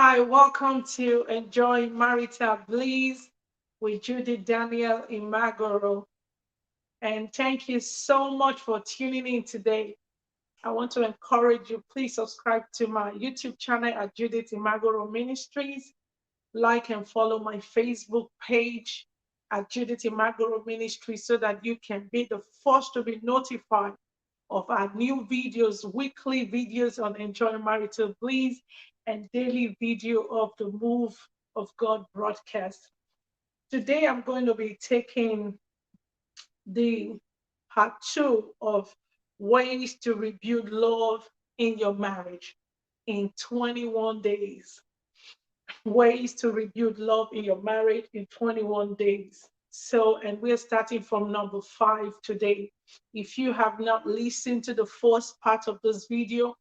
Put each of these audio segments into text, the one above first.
Hi, welcome to Enjoy Marital Bliss with Judy Daniel Imagoro. And thank you so much for tuning in today. I want to encourage you, please subscribe to my YouTube channel at Judith Imagoro Ministries. Like and follow my Facebook page at Judith Imagoro Ministries so that you can be the first to be notified of our new videos, weekly videos on Enjoy Marital Bliss, and daily video of the Move of God broadcast. Today, I'm going to be taking the part two of ways to rebuild love in your marriage in 21 days. Ways to rebuild love in your marriage in 21 days. So, and we're starting from number 5 today. If you have not listened to the first part of this video,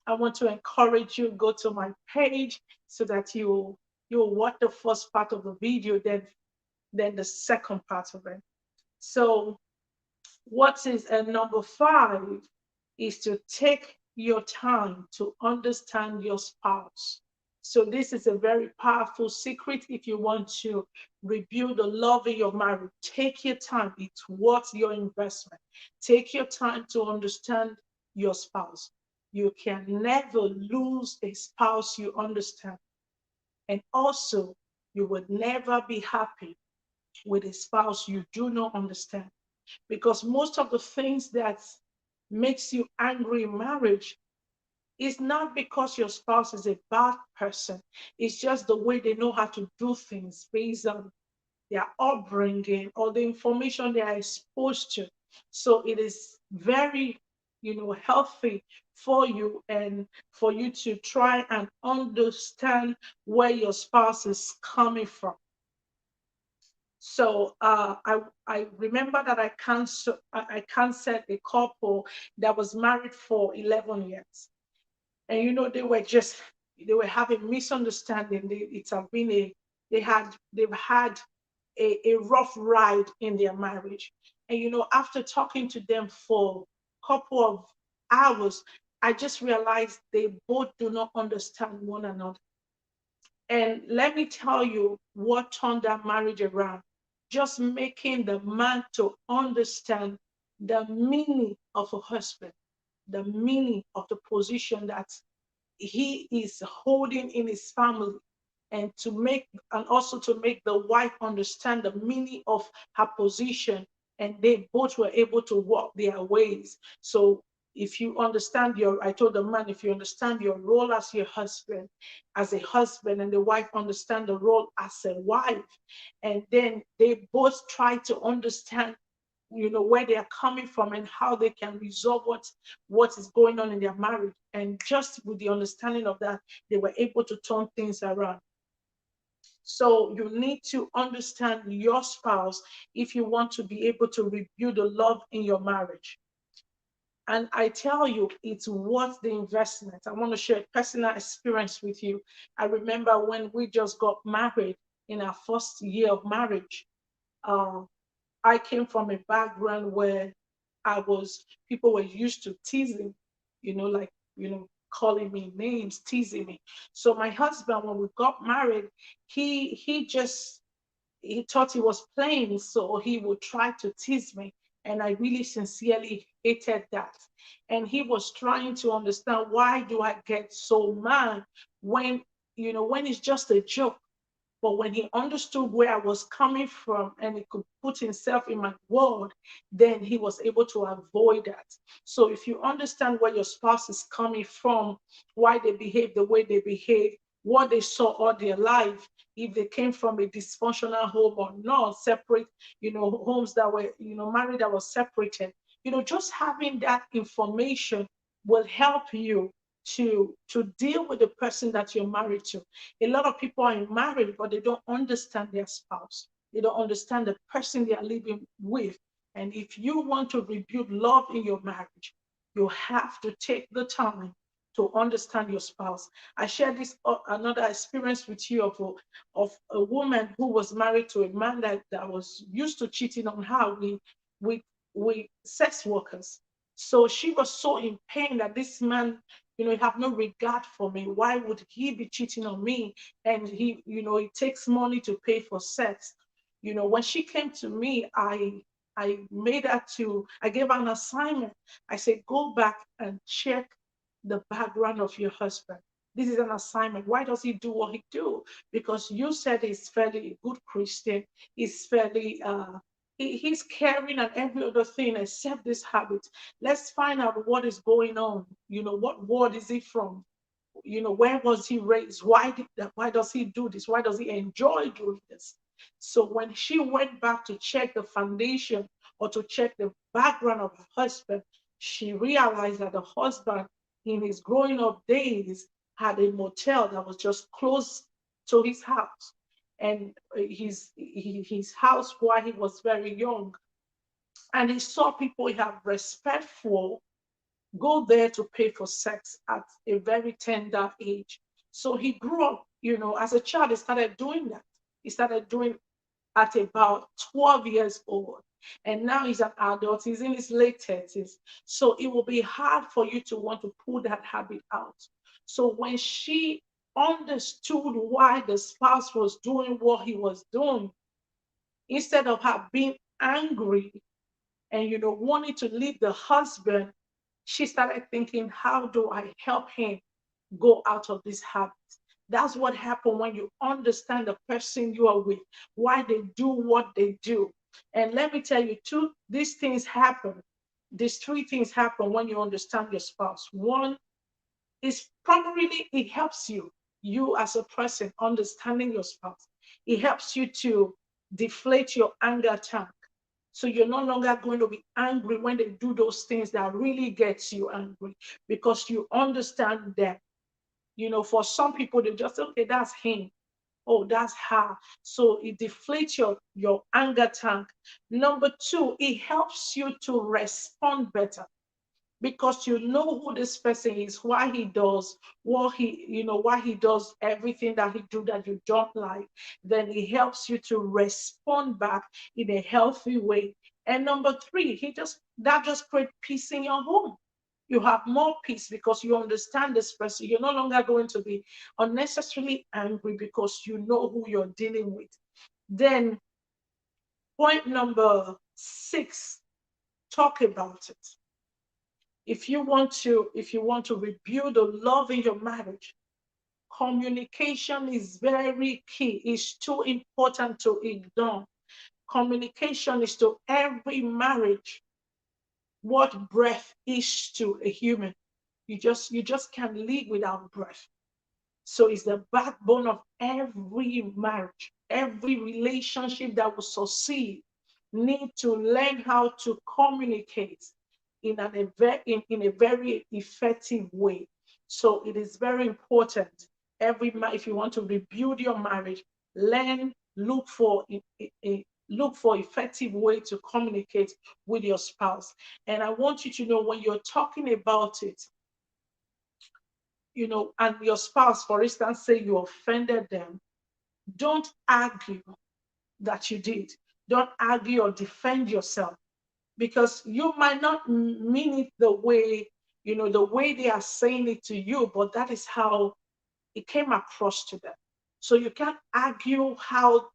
I want to encourage you go to my page so that you'll watch the first part of the video, then the second part of it. So, what is number 5 is to take your time to understand your spouse. So this is a very powerful secret if you want to rebuild the love in your marriage. Take your time. It's worth your investment. Take your time to understand your spouse. You can never lose a spouse you understand. And also, you would never be happy with a spouse you do not understand. Because most of the things that makes you angry in marriage is not because your spouse is a bad person. It's just the way they know how to do things based on their upbringing or the information they are exposed to. So it is very, healthy for you and for you to try and understand where your spouse is coming from. So I remember that I counseled a couple that was married for 11 years, and they were having misunderstanding. It's have been a they've had a rough ride in their marriage, and after talking to them for a couple of hours, I just realized they both do not understand one another. And let me tell you what turned that marriage around. Just making the man to understand the meaning of a husband, the meaning of the position that he is holding in his family, and also to make the wife understand the meaning of her position, and they both were able to walk their ways. So if you understand your I told the man, if you understand your role as your husband, as a husband, and the wife understand the role as a wife, and then they both try to understand where they are coming from and how they can resolve what is going on in their marriage, and just with the understanding of that, they were able to turn things around. So you need to understand your spouse if you want to be able to rebuild the love in your marriage. And I tell you, it's worth the investment. I want to share a personal experience with you. I remember when we just got married in our first year of marriage. uh, I came from a background where people were used to teasing, like, calling me names, teasing me. So my husband, when we got married, he thought he was playing, so he would try to tease me. And I really sincerely hated that. And he was trying to understand, why do I get so mad when, when it's just a joke? But when he understood where I was coming from and he could put himself in my world, then he was able to avoid that. So if you understand where your spouse is coming from, why they behave the way they behave, what they saw all their life, if they came from a dysfunctional home or not, separate, homes that were, married that was separated, just having that information will help you to deal with the person that you're married to. A lot of people are married, but they don't understand their spouse. They don't understand the person they are living with. And if you want to rebuild love in your marriage, you have to take the time to understand your spouse. I shared this another experience with you of a woman who was married to a man that was used to cheating on her with with sex workers. So she was so in pain that this man You have no regard for me. Why would he be cheating on me? And he takes money to pay for sex. When she came to me, I gave her an assignment. I said, go back and check the background of your husband. This is an assignment. Why does he do what he do? Because you said he's fairly good Christian. He's fairly he's caring and every other thing except this habit. Let's find out what is going on. What word is he from? Where was he raised? Why does he do this? Why does he enjoy doing this? So when she went back to check the foundation or to check the background of her husband, she realized that the husband in his growing up days had a motel that was just close to his house. And his house while he was very young. And he saw people he had respect for go there to pay for sex at a very tender age. So he grew up, as a child, he started doing that. He started doing at about 12 years old. And now he's an adult, he's in his late 30s. So it will be hard for you to want to pull that habit out. So when she understood why the spouse was doing what he was doing, instead of her being angry and wanting to leave the husband, she started thinking, how do I help him go out of this habit? That's what happens when you understand the person you are with, why they do what they do. And let me tell you, these things happen. These three things happen when you understand your spouse. One is primarily it helps you as a person understanding your spouse. It helps you to deflate your anger tank. So you're no longer going to be angry when they do those things that really gets you angry because you understand that. For some people, they just say, okay, that's him. Oh, that's her. So it deflates your anger tank. Number two, it helps you to respond better because you know who this person is, why he does why he does everything that he do that you don't like. Then it helps you to respond back in a healthy way. And number three, that just create peace in your home. You have more peace because you understand this person. You're no longer going to be unnecessarily angry because you know who you're dealing with. Then point number 6, talk about it. If you want to rebuild the love in your marriage, communication is very key. It's too important to ignore. Communication is to every marriage what breath is to a human. You just can't live without breath. So it's the backbone of every marriage, every relationship that will succeed need to learn how to communicate in a very effective way. So it is very important. If you want to rebuild your marriage, learn, look for effective way to communicate with your spouse. And I want you to know when you're talking about it, and your spouse, for instance, say you offended them, don't argue that you did. Don't argue or defend yourself because you might not mean it the way they are saying it to you, but that is how it came across to them. So you can't argue how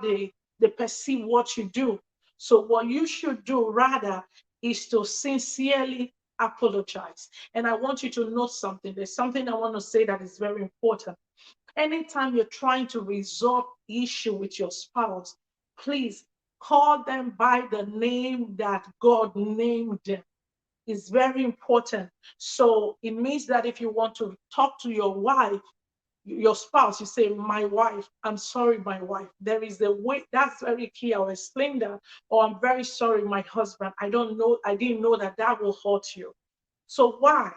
they perceive what you do. So what you should do rather is to sincerely apologize. And I want you to know something. There's something I want to say that is very important. Anytime you're trying to resolve issue with your spouse, please call them by the name that God named them. It's very important. So it means that if you want to talk to your spouse, you say, my wife, I'm sorry, my wife. There is a way, that's very key. I'll explain that. Or I'm very sorry, my husband. I didn't know that will hurt you. So why?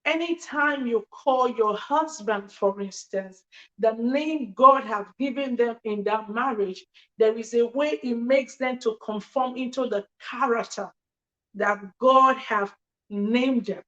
Anytime you call your husband, for instance, the name God has given them in that marriage, there is a way it makes them to conform into the character that God has named them.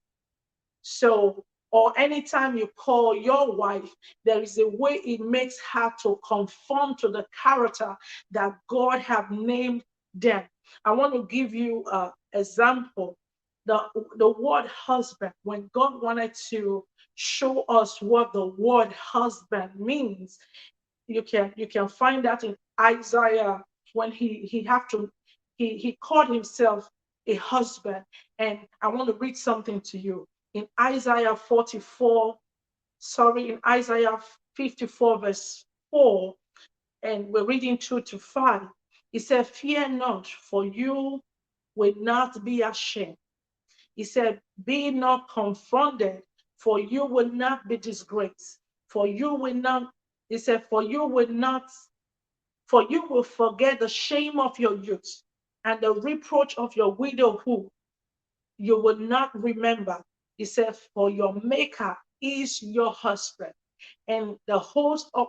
So, or anytime you call your wife, there is a way it makes her to conform to the character that God have named them. I want to give you an example. the word husband, when God wanted to show us what the word husband means, you can find that in Isaiah when he have to he called himself a husband. And I want to read something to you in Isaiah 44, sorry, in Isaiah 54 verse 4, and we're reading 2 to 5. He said, "Fear not, for you will not be ashamed." He said, "Be not confounded, for you will not be disgraced. For you will not," he said, "for you will forget the shame of your youth, and the reproach of your widowhood you will not remember." He said, "For your maker is your husband, and the host of,"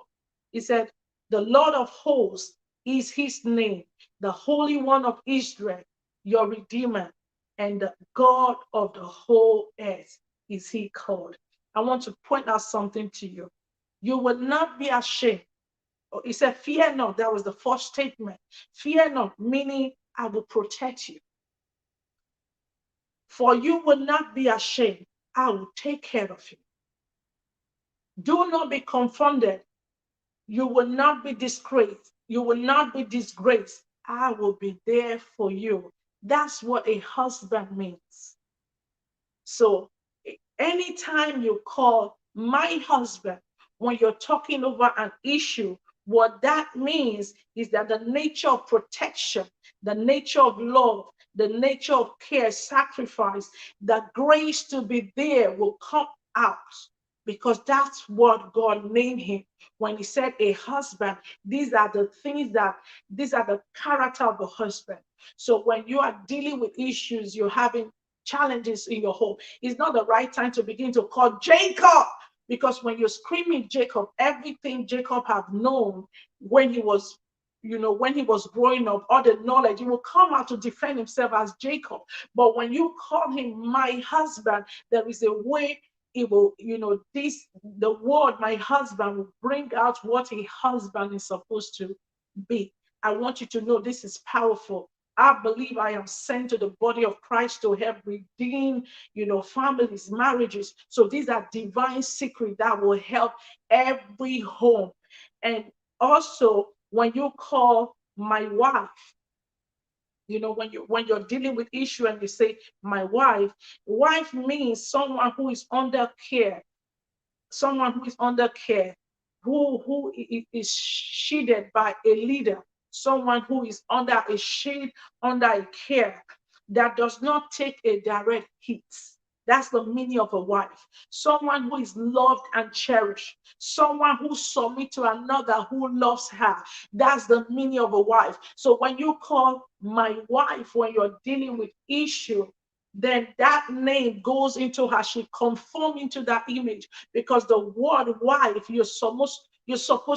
he said, "the Lord of hosts is his name, the Holy One of Israel, your Redeemer, and the God of the whole earth is he called." I want to point out something to you. You will not be ashamed. He said, "Fear not." That was the first statement. Fear not, meaning I will protect you. For you will not be ashamed. I will take care of you. Do not be confounded. You will not be disgraced. You will not be disgraced. I will be there for you. That's what a husband means. So anytime you call my husband, when you're talking over an issue, what that means is that the nature of protection, the nature of love, the nature of care, sacrifice, the grace to be there will come out, because that's what God named him. When he said a husband, these are the things that, these are the character of a husband. So when you are dealing with issues, you're having challenges in your home, it's not the right time to begin to call Jacob, because when you're screaming Jacob, everything Jacob have known when he was, when he was growing up, all the knowledge, he will come out to defend himself as Jacob. But when you call him my husband, there is a way it will, the word my husband will bring out what a husband is supposed to be. I want you to know this is powerful. I believe I am sent to the body of Christ to help redeem, families, marriages. So these are divine secrets that will help every home. And also, when you call my wife, when you're dealing with issue and you say my wife means someone who is under care, someone who is under care, who is shielded by a leader, someone who is under a shade, under a care, that does not take a direct hit. That's the meaning of a wife. Someone who is loved and cherished. Someone who submits to another who loves her. That's the meaning of a wife. So when you call my wife, when you're dealing with issue, then that name goes into her. She conforms into that image, because the word wife, you're supposed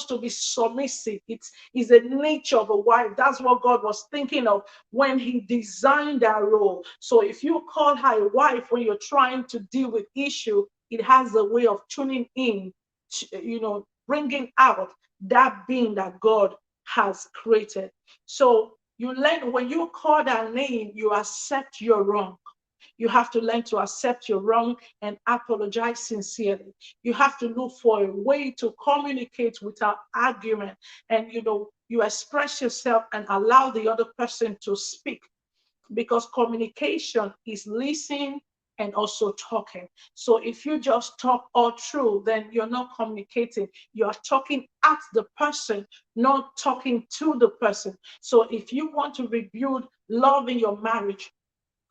to be submissive. It's a nature of a wife. That's what God was thinking of when he designed that role. So if you call her a wife when you're trying to deal with issue, it has a way of tuning in, bringing out that being that God has created. So you learn, when you call that name, you accept your wrong. You have to learn to accept your wrong and apologize sincerely. You have to look for a way to communicate without argument. And you express yourself and allow the other person to speak, because communication is listening and also talking. So if you just talk all through, then you're not communicating. You're talking at the person, not talking to the person. So if you want to rebuild love in your marriage,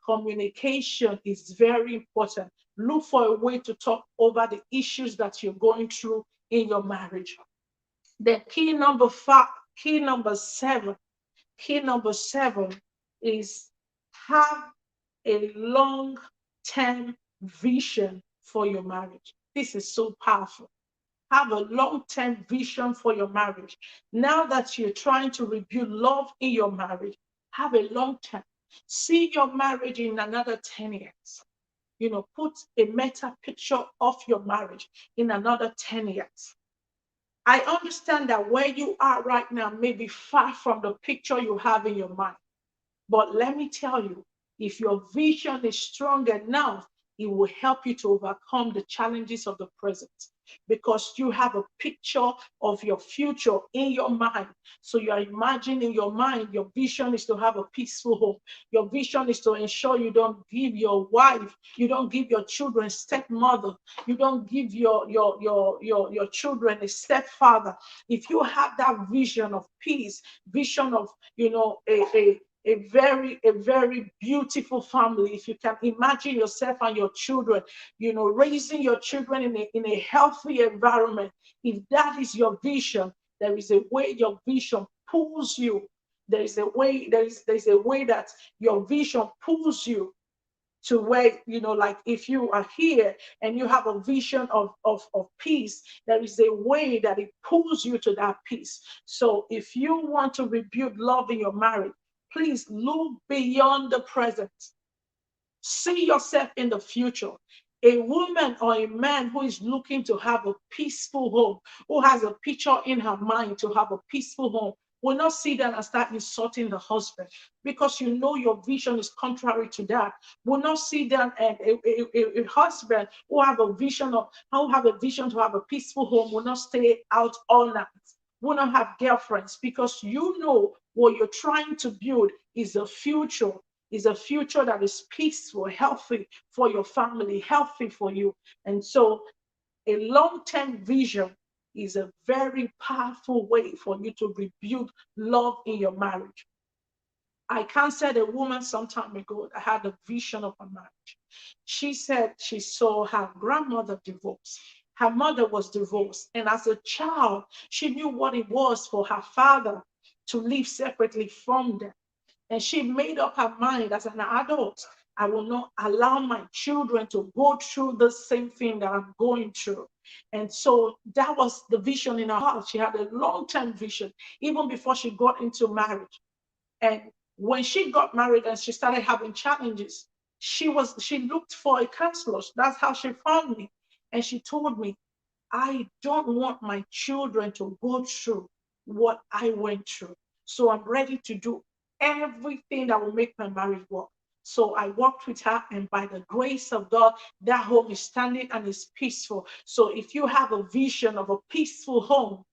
communication is very important. Look for a way to talk over the issues that you're going through in your marriage. Then key number seven is have a long-term vision for your marriage. This is so powerful. Have a long-term vision for your marriage. Now that you're trying to rebuild love in your marriage, have a long-term. See your marriage in another 10 years. Put a meta picture of your marriage in another 10 years. I understand that where you are right now may be far from the picture you have in your mind. But let me tell you, If your vision is strong enough, it will help you to overcome the challenges of the present because you have a picture of your future in your mind. So you are imagining in your mind, your vision is to have a peaceful home. Your vision is to ensure you don't give your wife, you don't give your children stepmother, you don't give your children a stepfather. If you have that vision of peace, vision of, a very beautiful family, if you can imagine yourself and your children, raising your children in a healthy environment, if that is your vision, there is a way your vision pulls you. There is a way that your vision pulls you to where, like if you are here and you have a vision of peace, there is a way that it pulls you to that peace. So if you want to rebuild love in your marriage, please look beyond the present. See yourself in the future. A woman or a man who is looking to have a peaceful home, who has a picture in her mind to have a peaceful home, will not sit down and start insulting the husband because your vision is contrary to that. Will not sit down and a husband who have a vision to have a peaceful home will not stay out all night, will not have girlfriends because what you're trying to build is a future that is peaceful, healthy for your family, healthy for you. And so a long-term vision is a very powerful way for you to rebuild love in your marriage. I counseled a woman some time ago that had a vision of a marriage. She said she saw her grandmother divorced. Her mother was divorced. And as a child, she knew what it was for her father to live separately from them. And she made up her mind as an adult, I will not allow my children to go through the same thing that I'm going through. And so that was the vision in her heart. She had a long term vision, even before she got into marriage. And when she got married and she started having challenges, she looked for a counselor. That's how she found me. And she told me, I don't want my children to go through what I went through. So I'm ready to do everything that will make my marriage work. So I worked with her, and by the grace of God, that home is standing and is peaceful. So if you have a vision of a peaceful home,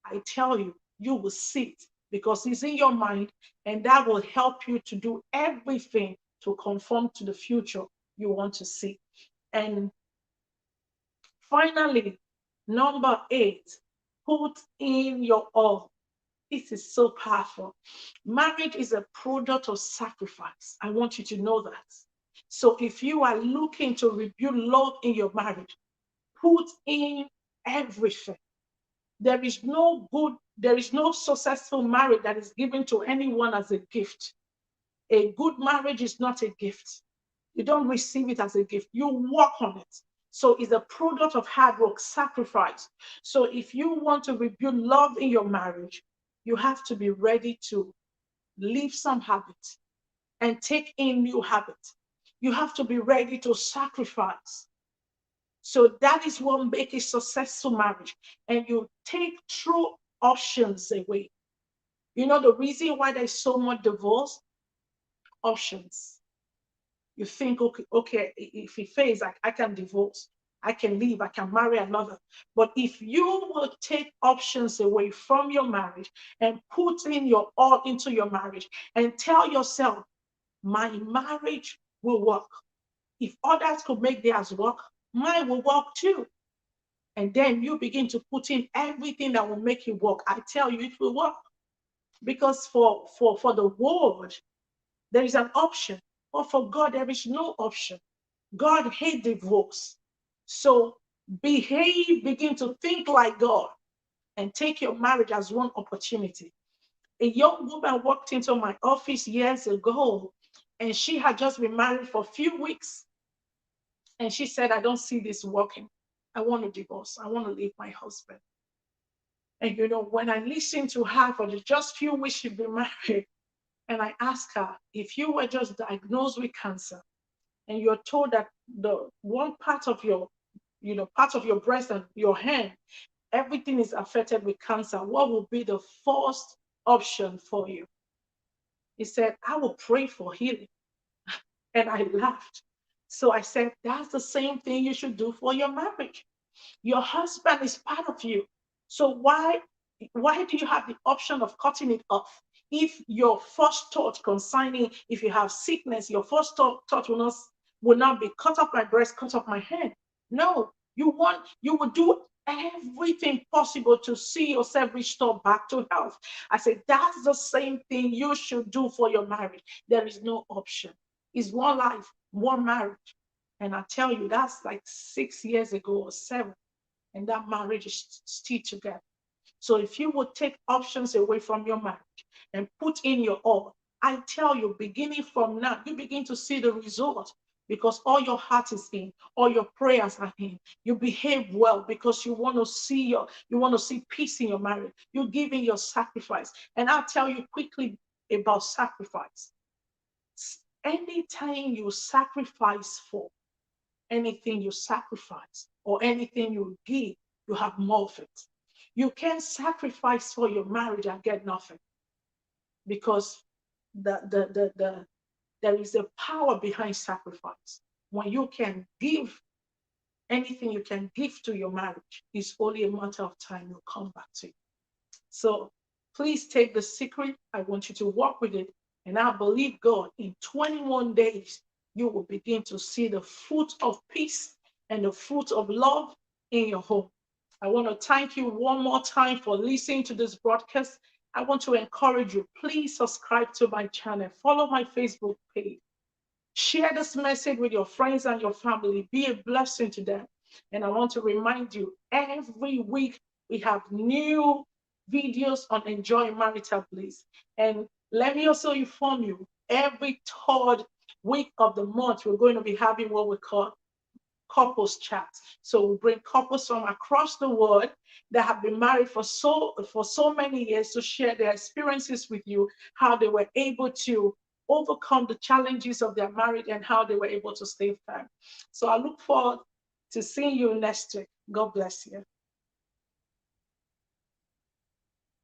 I tell you, you will see it because it's in your mind, and that will help you to do everything to conform to the future you want to see. And finally, number 8, put in your all. This is so powerful. Marriage is a product of sacrifice. I want you to know that. So if you are looking to rebuild love in your marriage, put in everything. There is no successful marriage that is given to anyone as a gift. A good marriage is not a gift. You don't receive it as a gift. You work on it. So it's a product of hard work, sacrifice. So if you want to rebuild love in your marriage, you have to be ready to leave some habits and take in new habits. You have to be ready to sacrifice. So that is what makes a successful marriage. And you take true options away. The reason why there's so much divorce? Options. You think, okay, if he fails, I can divorce, I can leave, I can marry another. But if you will take options away from your marriage and put in your all into your marriage and tell yourself, my marriage will work. If others could make theirs work, mine will work too. And then you begin to put in everything that will make it work. I tell you, it will work. Because for the world, there is an option. But for God, there is no option. God hates divorce. So begin to think like God and take your marriage as one opportunity. A young woman walked into my office years ago, and she had just been married for a few weeks. And she said, I don't see this working. I want to divorce. I want to leave my husband. And when I listened to her for the just few weeks she'd been married, and I asked her, if you were just diagnosed with cancer, and you're told that the one part of your breast and your hand, everything is affected with cancer, what will be the first option for you? He said, I will pray for healing. And I laughed. So I said, that's the same thing you should do for your marriage. Your husband is part of you. So why do you have the option of cutting it off? If your first thought concerning, if you have sickness, your first thought will not be cut off my breast, cut off my hand. No, you will do everything possible to see yourself restore back to health. I said, that's the same thing you should do for your marriage. There is no option. It's one life, one marriage. And I tell you, that's like 6 years ago or 7, and that marriage is still together. So if you would take options away from your marriage and put in your all, I tell you, beginning from now, you begin to see the result because all your heart is in, all your prayers are in. You behave well because you want to see peace in your marriage. You're giving your sacrifice. And I'll tell you quickly about sacrifice. Anytime you sacrifice for anything you sacrifice or anything you give, you have more of it. You can't sacrifice for your marriage and get nothing because there is a power behind sacrifice. When you can give anything you can give to your marriage, it's only a matter of time will come back to you. So please take the secret. I want you to walk with it. And I believe God, in 21 days, you will begin to see the fruit of peace and the fruit of love in your home. I want to thank you one more time for listening to this broadcast. I want to encourage you, please subscribe to my channel, follow my Facebook page, share this message with your friends and your family, be a blessing to them. And I want to remind you, every week we have new videos on enjoying marital bliss. And let me also inform you, every third week of the month, we're going to be having what we call couples chats. So we bring couples from across the world that have been married for so many years to share their experiences with you, how they were able to overcome the challenges of their marriage and how they were able to stay firm. So I look forward to seeing you next week. God bless you.